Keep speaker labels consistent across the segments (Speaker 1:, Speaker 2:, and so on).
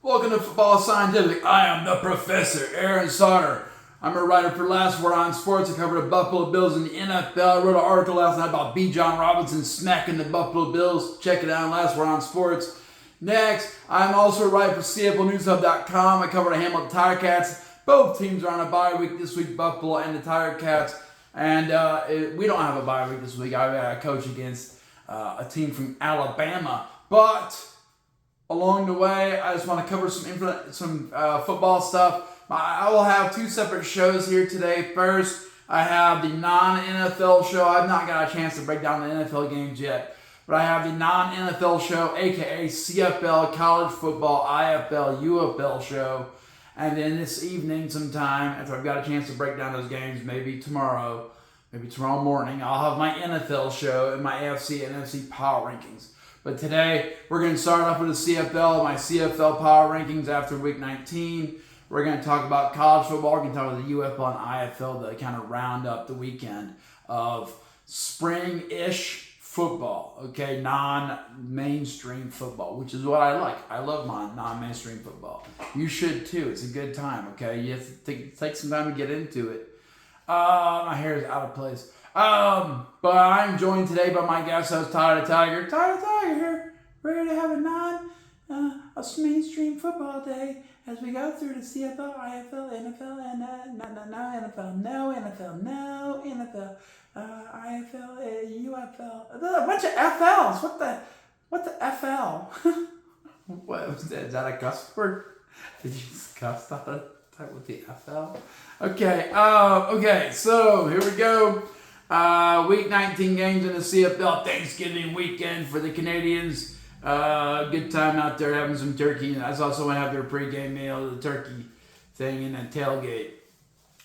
Speaker 1: Welcome to Football Scientific. I am the Professor, Aaron Sauter. I'm a writer for Last Word on Sports. I covered the Buffalo Bills in the NFL. I wrote an article last night about B. John Robinson smacking the Buffalo Bills. Check it out on Last Word on Sports. Next, I'm also a writer for CFL I covered the Hamilton Tiger Cats. Both teams are on a bye week this week, Buffalo and the Tiger Cats. And we don't have a bye week this week. I coach against a team from Alabama. But along the way, I just want to cover some football stuff. I will have two separate shows here today. First, I have the non-NFL show. I've not got a chance to break down the NFL games yet, but I have the non-NFL show, aka CFL, College Football, IFL, UFL show. And then this evening sometime, after I've got a chance to break down those games, maybe tomorrow morning, I'll have my NFL show and my AFC and NFC Power Rankings. But today, we're going to start off with the CFL, my CFL Power Rankings after Week 19. We're going to talk about college football. We're going to talk about the UFL and IFL to kind of round up the weekend of spring-ish football, okay? Non-mainstream football, which is what I like. I love my non-mainstream football. You should too. It's a good time, okay? You have to take some time to get into it. My hair is out of place. But I'm joined today by my guest host, Tyler the Tiger. Tyler the Tiger here, ready to have a mainstream football day as we go through the CFL, IFL, NFL, and no NFL, IFL, UFL. A bunch of FLs. What the FL? What was that? Is that a cuss word? Did you just cuss that with the FL? Okay, so here we go. Week 19 games in the CFL, Thanksgiving weekend for the Canadians. Good time out there having some turkey. I saw someone have their pregame meal, the turkey thing in a tailgate.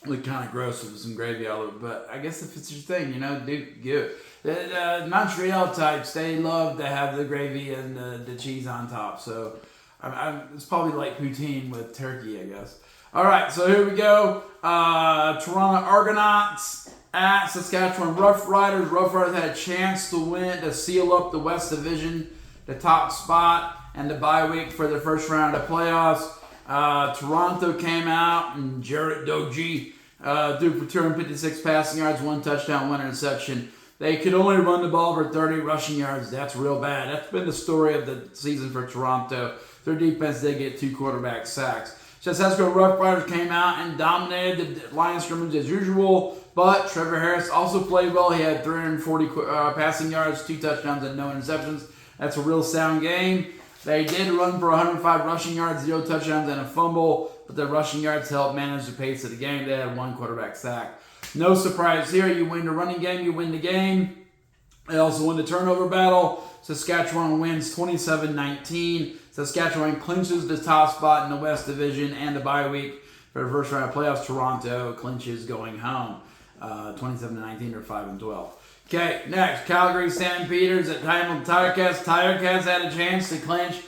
Speaker 1: Looked kind of gross with some gravy all over, but I guess if it's your thing, do good. The Montreal types, they love to have the gravy and the cheese on top. So it's probably like poutine with turkey, I guess. All right, so here we go. Toronto Argonauts at Saskatchewan Roughriders. Roughriders had a chance to seal up the West Division, the top spot, and the bye week for the first round of playoffs. Toronto came out, and Jarrett Doege threw for 256 passing yards, 1 touchdown, 1 interception. They could only run the ball for 30 rushing yards. That's real bad. That's been the story of the season for Toronto. Their defense did get 2 quarterback sacks. Saskatchewan Roughriders came out and dominated the line of scrimmage as usual, but Trevor Harris also played well. He had 340 passing yards, 2 touchdowns, and no interceptions. That's a real sound game. They did run for 105 rushing yards, 0 touchdowns, and a fumble, but the rushing yards helped manage the pace of the game. They had 1 quarterback sack. No surprise here. You win the running game, you win the game. They also won the turnover battle. Saskatchewan wins 27-19. Saskatchewan clinches the top spot in the West Division and the bye week for the first round of playoffs. Toronto clinches going home. 27-19 or 5-12. Okay, next, Calgary St. Peter's at Hamilton Tiger Cats. Tiger Cats had a chance to clinch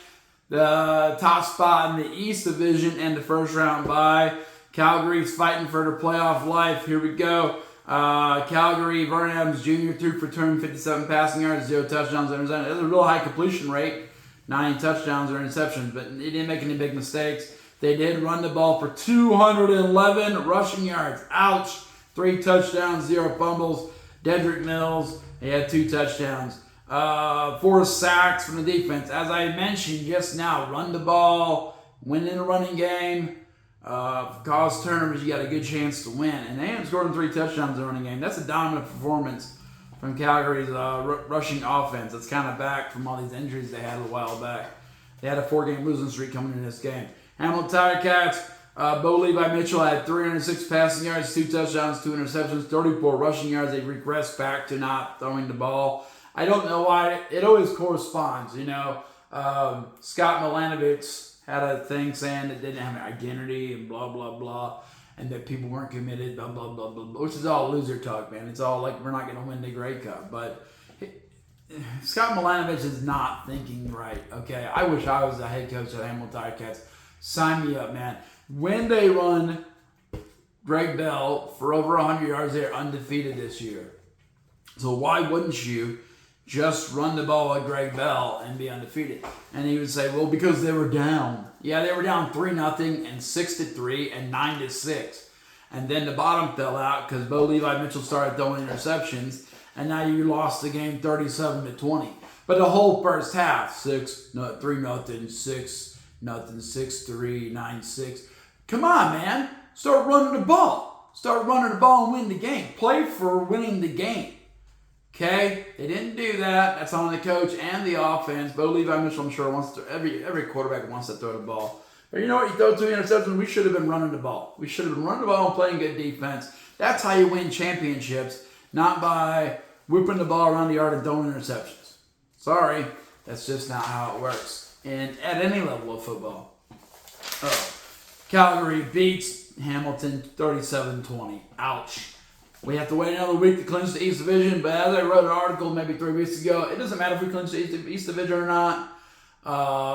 Speaker 1: the top spot in the East Division and the first round bye. Calgary's fighting for their playoff life. Here we go. Calgary, Vernon Adams Jr. threw for 257 passing yards, 0 touchdowns, and interceptions. That's a real high completion rate, 9 touchdowns or interceptions, but he didn't make any big mistakes. They did run the ball for 211 rushing yards. Ouch. 3 touchdowns, 0 fumbles. Dedrick Mills, he had 2 touchdowns. 4 sacks from the defense. As I mentioned just now, run the ball, win in a running game, cause turnovers, you got a good chance to win. And they haven't scored 3 touchdowns in the running game. That's a dominant performance from Calgary's rushing offense. It's kind of back from all these injuries they had a while back. They had a 4-game losing streak coming into this game. Hamilton Tiger Cats, Bo Levi Mitchell had 306 passing yards, 2 touchdowns, 2 interceptions, 34 rushing yards. They regressed back to not throwing the ball. I don't know why. It always corresponds, Scott Milanovich had a thing saying that they didn't have an identity and blah, blah, blah, and that people weren't committed, blah, blah, blah, blah, which is all loser talk, man. It's all like we're not going to win the Grey Cup. But Scott Milanovich is not thinking right, okay? I wish I was the head coach of the Hamilton Tiger Cats. Sign me up, man. When they run Greg Bell for over 100 yards, they're undefeated this year. So why wouldn't you just run the ball with Greg Bell and be undefeated. And he would say, well, because they were down. Yeah, they were down 3-0 and 6-3 and 9-6. And then the bottom fell out because Bo Levi Mitchell started throwing interceptions. And now you lost the game 37-20. But the whole first half, 3-0, 6-0, 6-3, 9-6. Come on, man. Start running the ball. Start running the ball and win the game. Play for winning the game. Okay? They didn't do that. That's on the coach and the offense. Bo Levi Mitchell, I'm sure, wants to. Every quarterback wants to throw the ball. But you know what? You throw 2 interceptions, we should have been running the ball. We should have been running the ball and playing good defense. That's how you win championships, not by whipping the ball around the yard and throwing interceptions. Sorry, that's just not how it works. And at any level of football. Calgary beats Hamilton 37-20. Ouch. We have to wait another week to clinch the East Division, but as I wrote an article maybe 3 weeks ago, it doesn't matter if we clinch the East Division or not.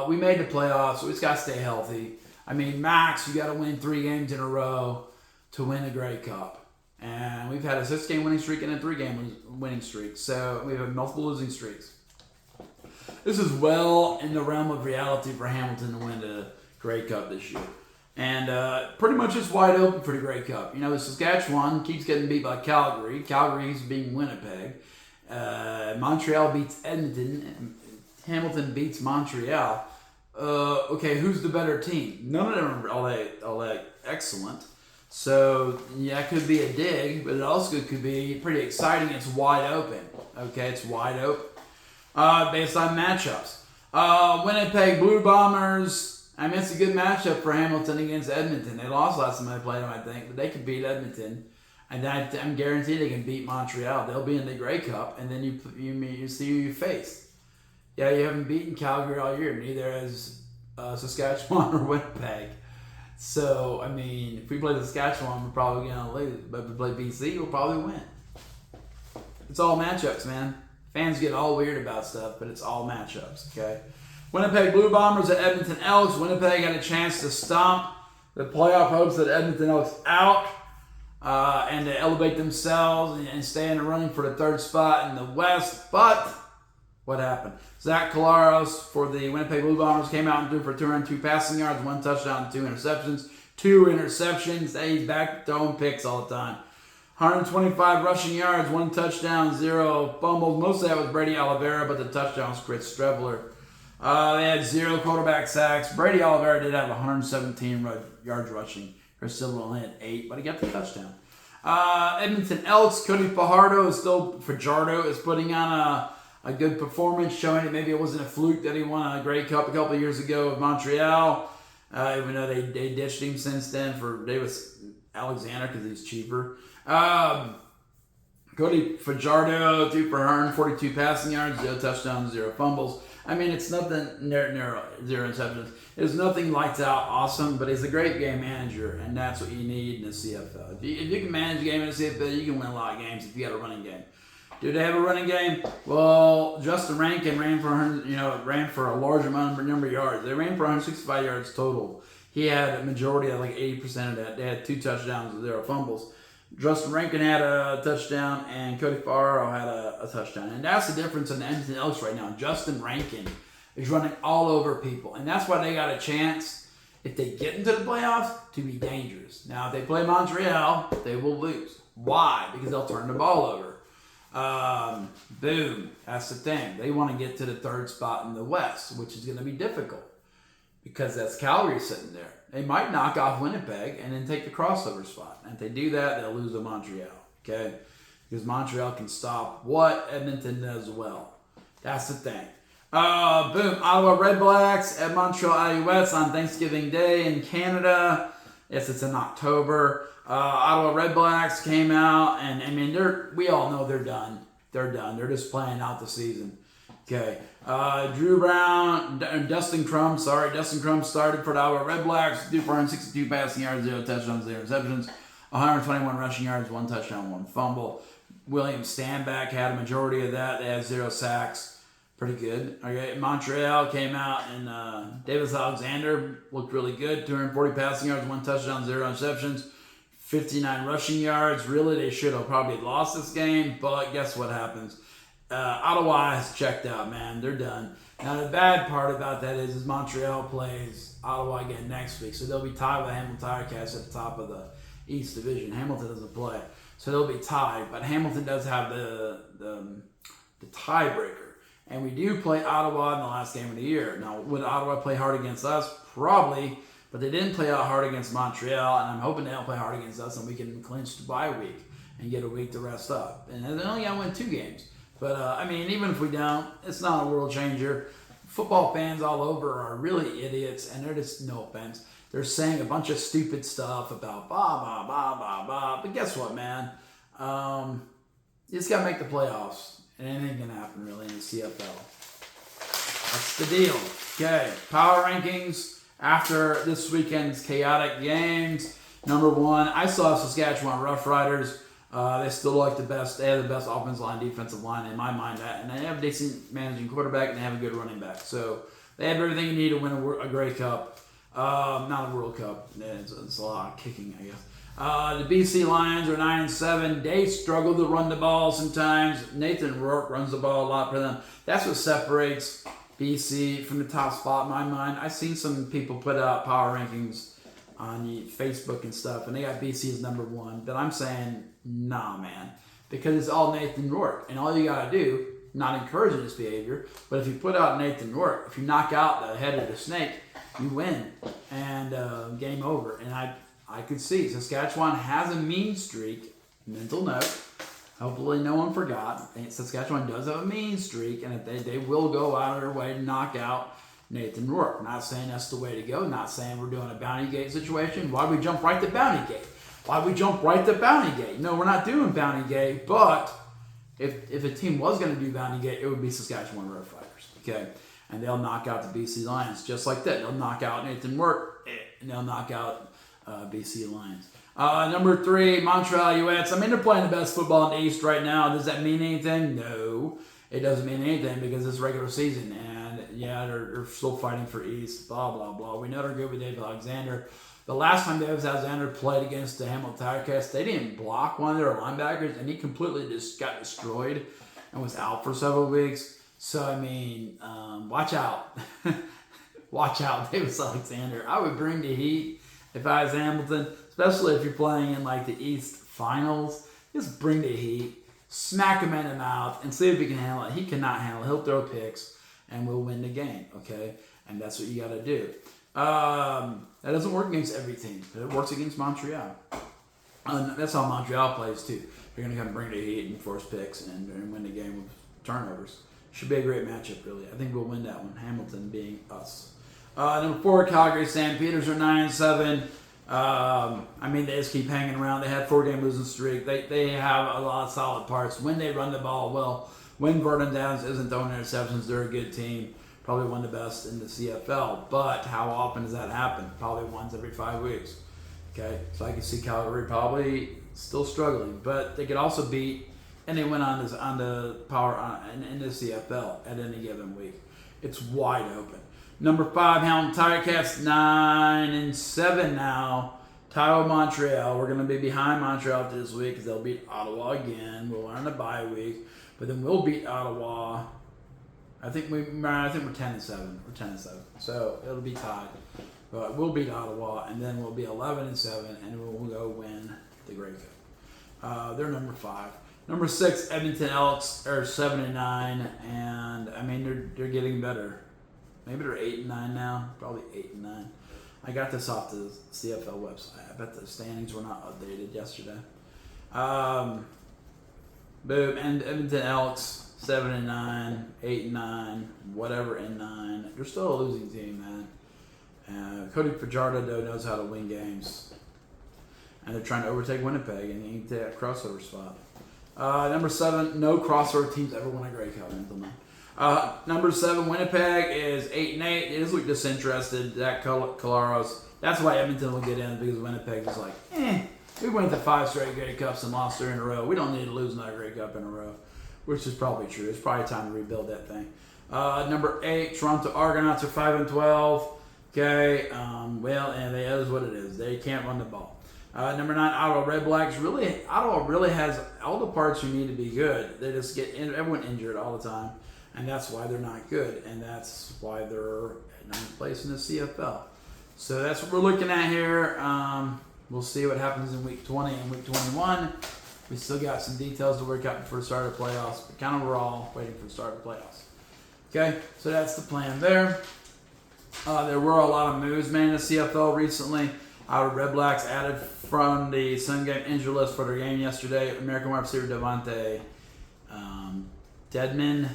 Speaker 1: We made the playoffs, so we just got to stay healthy. I mean, max, you got to win 3 games in a row to win the Grey Cup. And we've had a 6-game winning streak and a 3-game winning streak. So we've had multiple losing streaks. This is well in the realm of reality for Hamilton to win the Grey Cup this year. And pretty much it's wide open for the Grey Cup. You know, Saskatchewan keeps getting beat by Calgary. Calgary's beating Winnipeg. Montreal beats Edmonton. Hamilton beats Montreal. Okay, who's the better team? None of them are all that excellent. So, yeah, it could be a dig, but it also could be pretty exciting. It's wide open. Okay, it's wide open. Based on matchups. Winnipeg Blue Bombers. I mean, it's a good matchup for Hamilton against Edmonton. They lost last time they played them, I think, but they could beat Edmonton. And I'm guaranteed they can beat Montreal. They'll be in the Grey Cup, and then you see who you face. Yeah, you haven't beaten Calgary all year. Neither has Saskatchewan or Winnipeg. So, I mean, if we play Saskatchewan, we're probably going to lose. But if we play BC, we'll probably win. It's all matchups, man. Fans get all weird about stuff, but it's all matchups, okay? Winnipeg Blue Bombers at Edmonton Elks. Winnipeg had a chance to stomp the playoff hopes at Edmonton Elks out and to elevate themselves and stay in the running for the 3rd spot in the West. But what happened? Zach Collaros for the Winnipeg Blue Bombers came out and threw for 202 passing yards, 1 touchdown, 2 interceptions. 2 interceptions. He's back throwing picks all the time. 125 rushing yards, 1 touchdown, 0 fumbles. Most of that was Brady Oliveira, but the touchdown was Chris Strebler. They had 0 quarterback sacks. Brady Oliveira did have 117 yards rushing. Chris Strebler only had 8, but he got the touchdown. Edmonton Elks, Cody Fajardo is putting on a good performance, showing that maybe it wasn't a fluke that he won a Grey Cup a couple of years ago with Montreal, even though they ditched him since then for Davis Alexander because he's cheaper. Cody Fajardo threw for 142 passing yards, 0 touchdowns, 0 fumbles. I mean, it's nothing near 0 interceptions. It's nothing lights out awesome, but he's a great game manager, and that's what you need in the CFL. If you can manage a game in the CFL, you can win a lot of games if you got a running game. Do they have a running game? Well, Justin Rankin ran for a large number of yards. They ran for 165 yards total. He had a majority of 80% of that. They had 2 touchdowns and 0 fumbles. Justin Rankin had a touchdown, and Cody Fajardo had a touchdown. And that's the difference in the Edmonton Elks right now. Justin Rankin is running all over people, and that's why they got a chance, if they get into the playoffs, to be dangerous. Now, if they play Montreal, they will lose. Why? Because they'll turn the ball over. Boom. That's the thing. They want to get to the 3rd spot in the West, which is going to be difficult because that's Calgary sitting there. They might knock off Winnipeg and then take the crossover spot. And if they do that, they'll lose to Montreal. Okay? Because Montreal can stop what Edmonton does well. That's the thing. Boom. Ottawa Redblacks at Montreal Alouettes on Thanksgiving Day in Canada. Yes, it's in October. Ottawa Redblacks came out, and I mean, we all know they're done. They're done. They're just playing out the season. Okay. Drew Brown, Dustin Crum started for the Ottawa Redblacks. 462 passing yards, 0 touchdowns, 0 interceptions. 121 rushing yards, 1 touchdown, 1 fumble. William Stanback had a majority of that. They had 0 sacks. Pretty good. Okay. Montreal came out, and Davis Alexander looked really good. 240 passing yards, 1 touchdown, 0 interceptions. 59 rushing yards. Really, they should have probably lost this game, but guess what happens? Ottawa has checked out, man. They're done. Now, the bad part about that is Montreal plays Ottawa again next week, so they'll be tied with Hamilton Tirecats at the top of the East Division. Hamilton doesn't play, so they'll be tied, but Hamilton does have the tiebreaker. And we do play Ottawa in the last game of the year. Now, would Ottawa play hard against us? Probably, but they didn't play out hard against Montreal, and I'm hoping they don't play hard against us and we can clinch the bye week and get a week to rest up. And they only got to win 2 games. But, I mean, even if we don't, it's not a world changer. Football fans all over are really idiots, and they're just, no offense, they're saying a bunch of stupid stuff about blah, blah, blah, blah, blah. But guess what, man? You just got to make the playoffs. And anything can happen, really, in the CFL. That's the deal. Okay, power rankings after this weekend's chaotic games. Number 1, I saw Saskatchewan Roughriders. They still like the best. They have the best offensive line, defensive line, in my mind. And they have a decent managing quarterback, and they have a good running back. So they have everything you need to win a Grey Cup. Not a World Cup. It's a lot of kicking, I guess. The BC Lions are 9-7. They struggle to run the ball sometimes. Nathan Rourke runs the ball a lot for them. That's what separates BC from the top spot in my mind. I've seen some people put out power rankings on Facebook and stuff, and they got BC as number 1. But I'm saying, nah, man. Because it's all Nathan Rourke. And all you got to do, not encouraging this behavior, but if you put out Nathan Rourke, if you knock out the head of the snake, you win. And game over. And I could see Saskatchewan has a mean streak. Mental note. Hopefully no one forgot. Saskatchewan does have a mean streak, and they will go out of their way to knock out Nathan Rourke. Not saying that's the way to go. Not saying we're doing a bounty gate situation. Why we jump right to bounty gate? Why we jump right to bounty gate? No, we're not doing bounty gate, but if a team was going to do bounty gate, it would be Saskatchewan Roughriders. Okay? And they'll knock out the BC Lions just like that. They'll knock out Nathan Rourke, and they'll knock out BC Lions. Number 3, Montreal Alouettes. I mean, they're playing the best football in the East right now. Does that mean anything? No. It doesn't mean anything because it's regular season. And, yeah, they're still fighting for East, blah, blah, blah. We know they're good with David Alexander. The last time David Alexander played against the Hamilton Tirecats, they didn't block one of their linebackers, and he completely just got destroyed and was out for several weeks. So, I mean, watch out. Watch out, David Alexander. I would bring the heat if I was Hamilton, especially if you're playing in like the East Finals. Just bring the heat, smack him in the mouth, and see if he can handle it. He cannot handle it. He'll throw picks, and we'll win the game, okay? And that's what you got to do. That doesn't work against every team, but it works against Montreal. That's how Montreal plays, too. They're going to come bring the heat and force picks and win the game with turnovers. Should be a great matchup, really. I think we'll win that one, Hamilton being us. Number 4, Calgary Stampeders are 9-7. I mean, they just keep hanging around. They had 4-game losing streak. They have a lot of solid parts. When they run the ball well, when Vernon Downs isn't throwing interceptions, they're a good team. Probably one of the best in the CFL. But how often does that happen? Probably once every 5 weeks. Okay, so I can see Calgary probably still struggling, but they could also beat, and they went on the power in the CFL at any given week. It's wide open. Number 5, Hamilton Tirecats, 9-7 now. Tied with Montreal. We're going to be behind Montreal this week because they'll beat Ottawa again. We'll learn the bye week, but then we'll beat Ottawa. I think we're 10-7. We're 10-7, so it'll be tied. But we'll beat Ottawa, and then we'll be 11-7, and we'll go win the Grey Cup. They're number 5. Number 6, Edmonton Elks are 7-9, and I mean they're getting better. Maybe they're 8-9 now. Probably 8-9. I got this off the CFL website. I bet the standings were not updated yesterday. Boom. And Edmonton Elks 7-9, 8-9, whatever and 9. They're still a losing team, man. Cody Fajardo though knows how to win games, and they're trying to overtake Winnipeg and need that crossover spot. Number 7, no crossover teams ever won a Grey Cup until now. Number 7, Winnipeg is 8-8. They just look disinterested. Zach Colaros. That's why Edmonton will get in, because Winnipeg is like, we went to 5 straight Grey Cups and lost 3 in a row. We don't need to lose another Grey Cup in a row, which is probably true. It's probably time to rebuild that thing. Number 8, Toronto Argonauts are 5-12. Okay, well, and that is what it is. They can't run the ball. Number 9, Ottawa Red Blacks. Ottawa really has all the parts you need to be good. They just get everyone injured all the time, and that's why they're not good, and that's why they're at 9th place in the CFL. So that's what we're looking at here. We'll see what happens in week 20 and week 21. We still got some details to work out before the start of the playoffs, but kind of we're all waiting for the start of the playoffs. Okay, so that's the plan there. There were a lot of moves made in the CFL recently. Our Red Blacks added from the Sun game injury list for their game yesterday American wide receiver Devontae Deadman,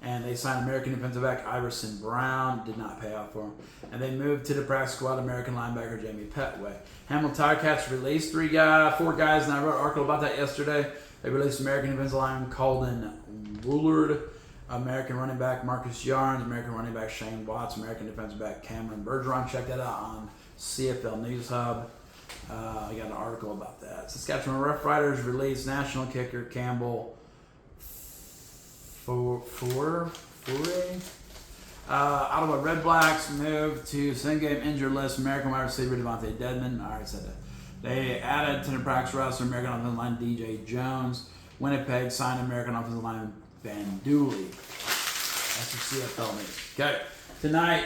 Speaker 1: and they signed American defensive back Iverson Brown. Did not pay off for him. And they moved to the practice squad American linebacker Jamie Petway. Hamilton Tiger Cats released 4 guys, and I wrote an article about that yesterday. They released American defensive lineman Colden Woolard, American running back Marcus Yarns, American running back Shane Watts, American defensive back Cameron Bergeron. Check that out on CFL News Hub. I got an article about that. Saskatchewan Rough Riders released national kicker Campbell Foray. Ottawa Red Blacks moved to same game injured list American wide receiver Devontae Deadman. I already said that. They added to the practice roster American offensive line DJ Jones. Winnipeg signed American offensive lineman Van Dooley. That's your CFL news. Okay, tonight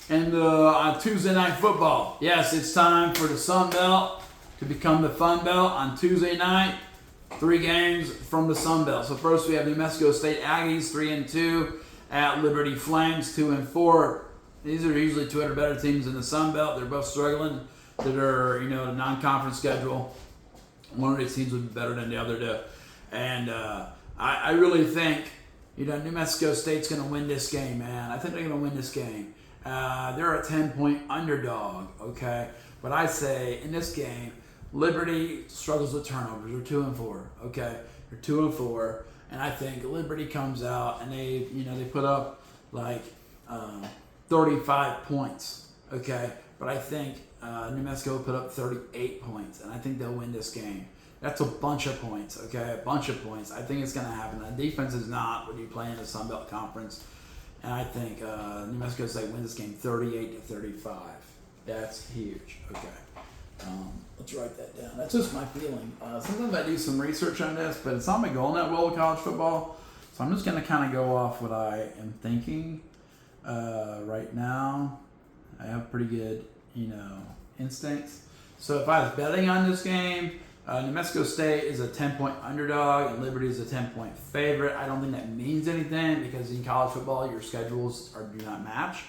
Speaker 1: and on Tuesday Night Football. Yes, it's time for the Sunbelt to become the Fun Belt on Tuesday night. 3 games from the Sunbelt. So first we have New Mexico State Aggies 3-2 at Liberty Flames 2-4. These are usually 2 other better teams in the Sunbelt. They're both struggling. They're a non-conference schedule. One of these teams would be better than the other two. And I really think New Mexico State's going to win this game, man. I think they're going to win this game. They're a 10-point underdog, okay? But I say in this game, Liberty struggles with turnovers. They're 2-4, okay? They're 2-4, and I think Liberty comes out and they put up like 35 points, okay? But I think New Mexico will put up 38 points, and I think they'll win this game. That's a bunch of points, okay? A bunch of points. I think it's going to happen. The defense is not when you play in the Sunbelt Conference. And I think New Mexico State wins this game 38-35. That's huge. Okay. Let's write that down. That's just my feeling. Sometimes I do some research on this, but it's not my goal in that world of college football. So I'm just going to kind of go off what I am thinking right now. I have pretty good, instincts. So if I was betting on this game, New Mexico State is a 10-point underdog and Liberty is a 10-point favorite. I don't think that means anything because in college football, your schedules do not match.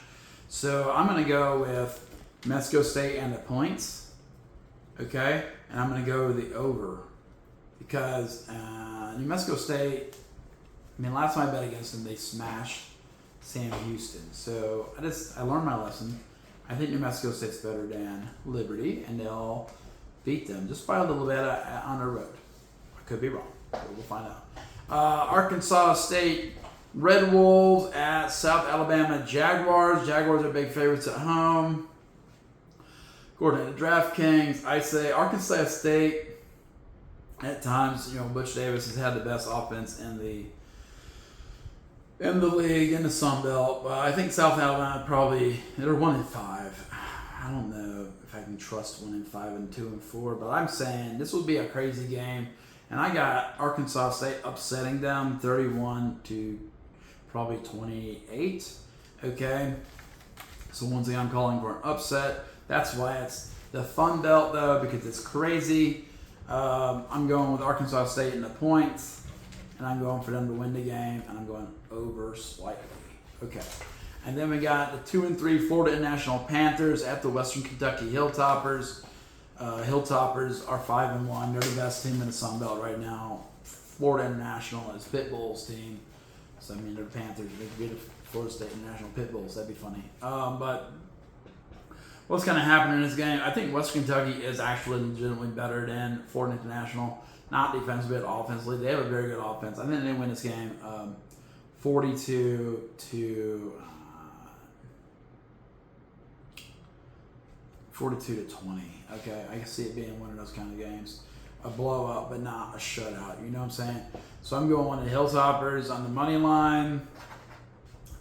Speaker 1: So I'm going to go with New Mexico State and the points, okay? And I'm going to go with the over because New Mexico State, last time I bet against them, they smashed Sam Houston. So I learned my lesson. I think New Mexico State's better than Liberty, and they'll beat them just by a little bit on the road. I could be wrong, but we'll find out. Arkansas State Red Wolves at South Alabama Jaguars. Jaguars are big favorites at home. According to DraftKings, I say Arkansas State at times, Butch Davis has had the best offense in the league, in the Sun Belt. But I think South Alabama they're 1-5. I don't know if I can trust 1-5 and 2-4, but I'm saying this will be a crazy game. And I got Arkansas State upsetting them 31 to probably 28. Okay. So once again, I'm calling for an upset. That's why it's the Fun Belt, though, because it's crazy. I'm going with Arkansas State in the points, and I'm going for them to win the game, and I'm going over slightly. Okay. And then we got the 2-3 Florida International Panthers at the Western Kentucky Hilltoppers. Hilltoppers are 5-1. They're the best team in the Sun Belt right now. Florida International is Pitbull's team. So, they're the Panthers. They could be the Florida State International Pitbulls. That'd be funny. But what's going to happen in this game? I think Western Kentucky is actually legitimately better than Florida International. Not defensively, but offensively. They have a very good offense. I think they win this game 42 to 20. Okay, I can see it being one of those kind of games. A blowout, but not a shutout. You know what I'm saying? So I'm going to Hilltoppers on the money line,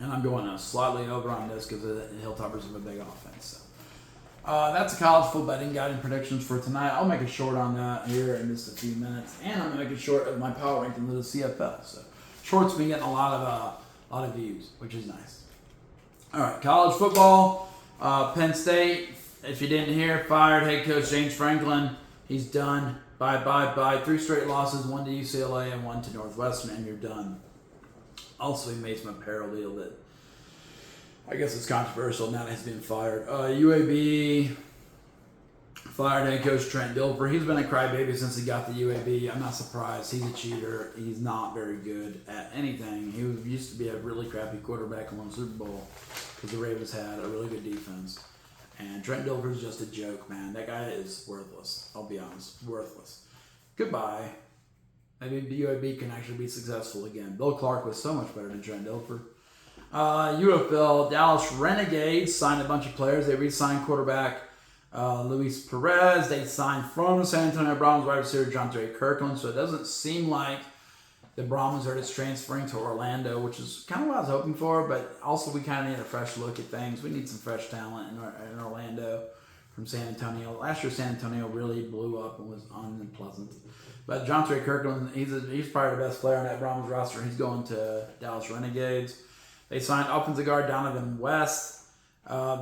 Speaker 1: and I'm going slightly over on this because the Hilltoppers have a big offense. So. That's a college football betting guide and predictions for tonight. I'll make a short on that here in just a few minutes, and I'm gonna make a short of my power rankings of the CFL. So shorts been getting a lot of views, which is nice. All right, college football. Penn State. If you didn't hear, fired head coach James Franklin. He's done. Bye. 3 straight losses, 1 to UCLA and 1 to Northwestern, and you're done. Also, he made some apparel deal that I guess it's controversial now that he's been fired. UAB fired head coach Trent Dilfer. He's been a crybaby since he got the UAB. I'm not surprised. He's a cheater. He's not very good at anything. He used to be a really crappy quarterback and won a Super Bowl because the Ravens had a really good defense. And Trent Dilfer's just a joke, man. That guy is worthless. I'll be honest. Worthless. Goodbye. Maybe the UAB can actually be successful again. Bill Clark was so much better than Trent Dilfer. UFL, Dallas Renegades signed a bunch of players. They re-signed quarterback Luis Perez. They signed from the San Antonio Brahms wide receiver Jontre Kirkland. So it doesn't seem like the Brahms are just transferring to Orlando, which is kind of what I was hoping for. But also we kind of need a fresh look at things. We need some fresh talent in Orlando from San Antonio. Last year San Antonio really blew up and was unpleasant. But Jontre Kirkland, he's probably the best player on that Brahms roster. He's going to Dallas Renegades. They signed offensive guard Donovan West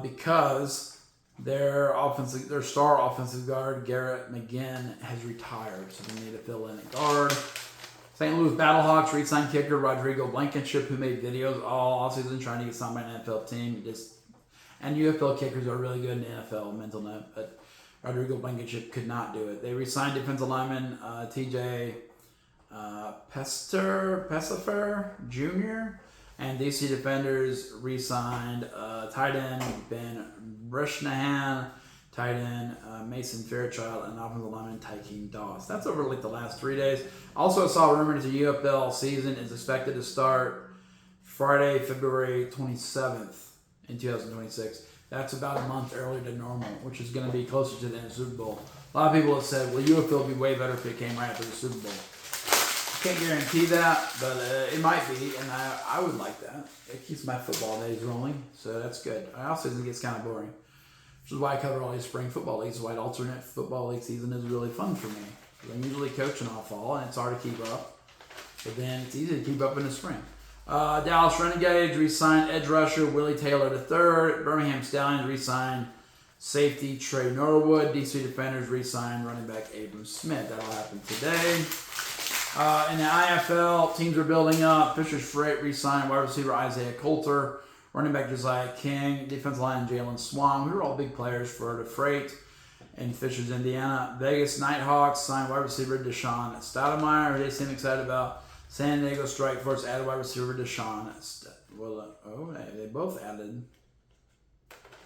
Speaker 1: because their star offensive guard Garrett McGinn has retired, so they need to fill in a guard. St. Louis Battlehawks re-signed kicker Rodrigo Blankenship, who made videos all offseason trying to get signed by an NFL team. And UFL kickers are really good in the NFL, mental note, but Rodrigo Blankenship could not do it. They re-signed defensive lineman TJ Pestifer Jr., and DC Defenders re-signed tight end Ben Bresnahan, tight end Mason Fairchild, and offensive lineman Tykeem Doss. That's over like the last 3 days. Also saw rumors the UFL season is expected to start Friday, February 27th in 2026. That's about a month earlier than normal, which is going to be closer to the end of the Super Bowl. A lot of people have said, well, UFL would be way better if it came right after the Super Bowl. Can't guarantee that, but it might be, and I would like that. It keeps my football days rolling, so that's good. Our off-season gets kind of boring, which is why I cover all these spring football leagues. Why alternate football league season is really fun for me. I'm usually coaching all fall, and it's hard to keep up, but then it's easy to keep up in the spring. Dallas Renegades re-signed edge rusher Willie Taylor III. Birmingham Stallions re-signed safety Trey Norwood. DC Defenders re-signed running back Abram Smith. That'll happen today. In the IFL, teams are building up. Fisher's Freight re-signed wide receiver Isaiah Coulter, running back Josiah King, defensive line Jalen Swan. We were all big players for the Freight in Fishers, Indiana. Vegas Nighthawks signed wide receiver Deshaun Stoudemire, who they seem excited about. San Diego Strike Force added wide receiver Deshaun. They both added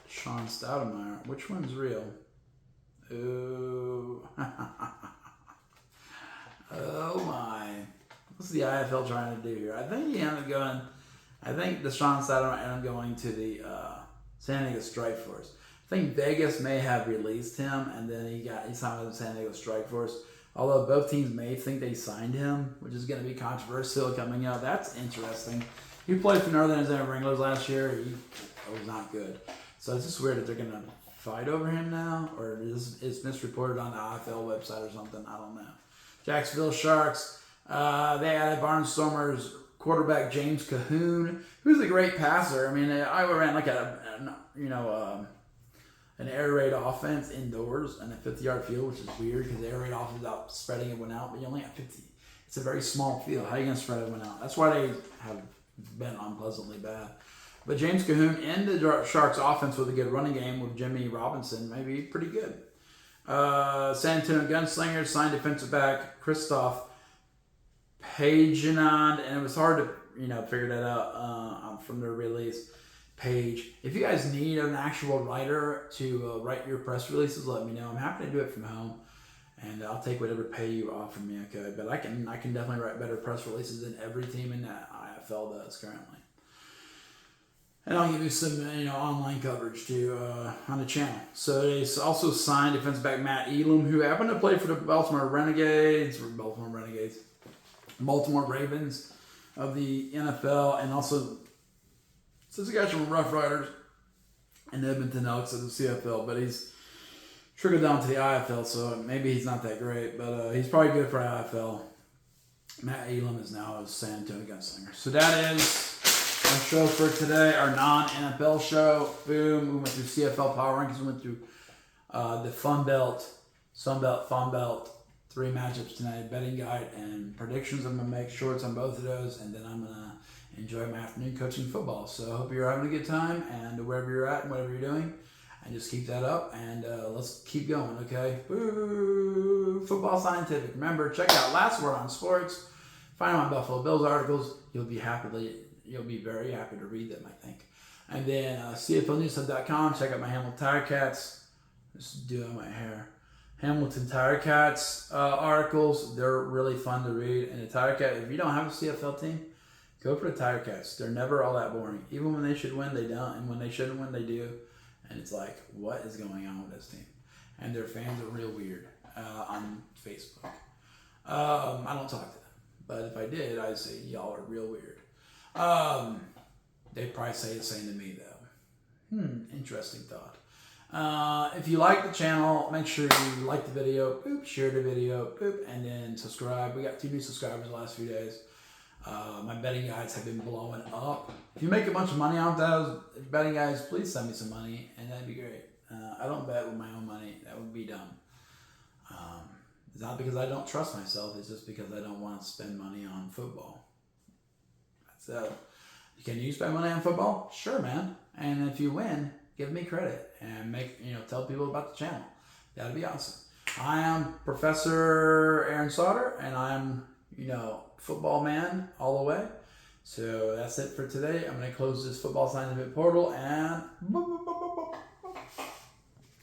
Speaker 1: Deshaun Stoudemire. Which one's real? Ooh. Oh my. What's the IFL trying to do here? I think Deshaun Stoudemire ended up going to the San Diego Strike Force. I think Vegas may have released him, and then he signed with the San Diego Strike Force. Although both teams may think they signed him, which is going to be controversial coming up. That's interesting. He played for Northern Arizona Wranglers last year. He was not good. So it's just weird that they're going to fight over him now, or it's misreported on the IFL website or something. I don't know. Jacksonville Sharks, they added Barnstormers quarterback James Cahoon, who's a great passer. I mean, Iowa ran like an air raid offense indoors and a 50-yard field, which is weird because the air raid offense without spreading everyone out, but you only have 50. It's a very small field. How are you going to spread everyone out? That's why they have been unpleasantly bad. But James Cahoon in the Sharks offense with a good running game with Jimmy Robinson may be pretty good. San Antonio Gunslingers signed defensive back Christoph Pagenaud, and it was hard to figure that out from their release page. If you guys need an actual writer to write your press releases, let me know. I'm happy to do it from home, and I'll take whatever pay you offer me. Okay, but I can definitely write better press releases than every team in the IFL does currently. And I'll give you some online coverage too on the channel. So they also signed defensive back Matt Elam, who happened to play for the Baltimore Ravens of the NFL, and also since the guys from Rough Riders, in Edmonton Elks of the CFL, but he's trickled down to the IFL, so maybe he's not that great, but he's probably good for IFL. Matt Elam is now a San Antonio Gunslinger. So that is our show for today, our non-NFL show. Boom, we went through CFL Power Rankings, we went through the Sunbelt, Funbelt, 3 matchups tonight, betting guide and predictions. I'm going to make shorts on both of those, and then I'm going to enjoy my afternoon coaching football. So I hope you're having a good time, and wherever you're at and whatever you're doing, and just keep that up, and let's keep going, okay? Woo! Football Scientific. Remember, check out Last Word on Sports. Find my Buffalo Bills articles. You'll be very happy to read them, I think. And then CFLNewsHub.com. Check out my Hamilton Tire Cats. Just doing my hair. Hamilton Tire Cats articles. They're really fun to read. And the Tire Cat, if you don't have a CFL team, go for the Tire Cats. They're never all that boring. Even when they should win, they don't. And when they shouldn't win, they do. And it's like, what is going on with this team? And their fans are real weird on Facebook. I don't talk to them. But if I did, I'd say, y'all are real weird. They'd probably say the same to me, though. Interesting thought. If you like the channel, make sure you like the video, share the video, and then subscribe. We got 2 new subscribers the last few days. My betting guides have been blowing up. If you make a bunch of money off those betting guides, please send me some money, and that'd be great. I don't bet with my own money. That would be dumb. It's not because I don't trust myself. It's just because I don't want to spend money on football. So, can you spend money on football? Sure, man. And if you win, give me credit and tell people about the channel. That'd be awesome. I am Professor Aaron Sauter, and I'm football man all the way. So that's it for today. I'm going to close this Football Scientific portal and